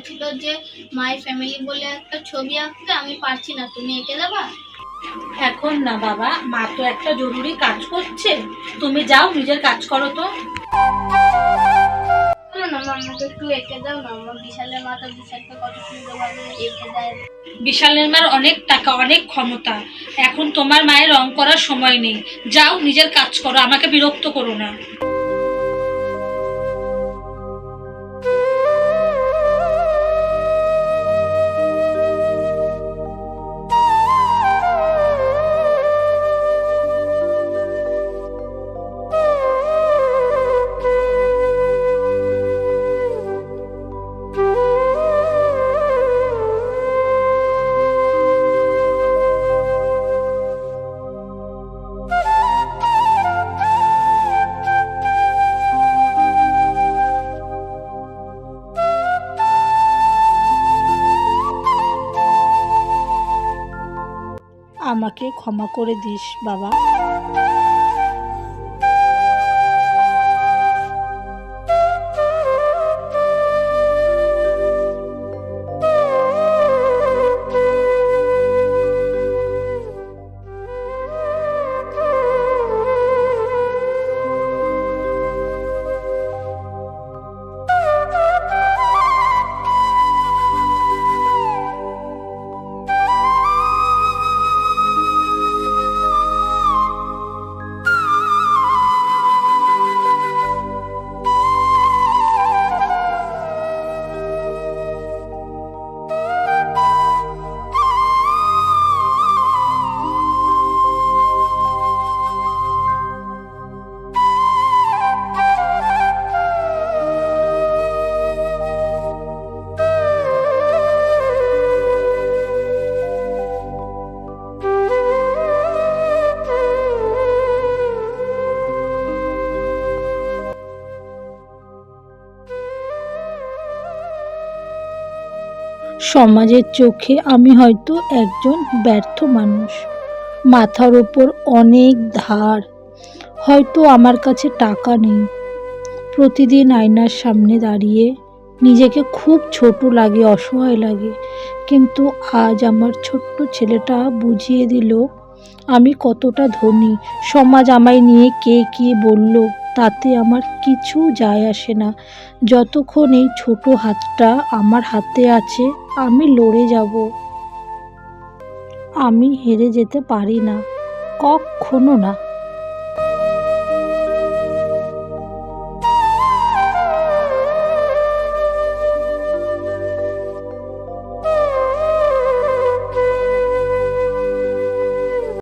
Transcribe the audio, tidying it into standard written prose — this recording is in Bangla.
বলছিল যে মাই ফ্যামিলি বলে একটা ছবি আঁকতে, আমি পারছি না, তুমি এঁকে দেবা? এখন না বাবা, মা তো একটা জরুরি কাজ করছে, তুমি যাও নিজের কাজ করো তো। বলো না মা, আমাকে একটু এঁকে দাও না। আমার বিশালের মা তো বিশালকে কত সুন্দরভাবে এঁকে দেয়। বিশালের মার অনেক টাকা, অনেক ক্ষমতা, এখন তোমার মায়ের রং করার সময় নেই। যাও নিজের কাজ করো, আমাকে বিরক্ত করো না। আমাকে ক্ষমা করে দিস বাবা। সমাজের চোখে আমি হয়তো একজন ব্যর্থ মানুষ, মাথার ওপর অনেক ধার, হয়তো আমার কাছে টাকা নেই। প্রতিদিন আয়নার সামনে দাঁড়িয়ে নিজেকে খুব ছোট লাগে, অসহায় লাগে। কিন্তু আজ আমার ছোট্ট ছেলেটা বুঝিয়ে দিল আমি কতটা ধনী। সমাজ আমায় নিয়ে কে কী বলল তাতে আমার কিছু যায় আসে না। যতক্ষণ এই ছোট হাতটা আমার হাতে আছে আমি লড়ে যাব। আমি হেরে যেতে পারি না, কখনো না।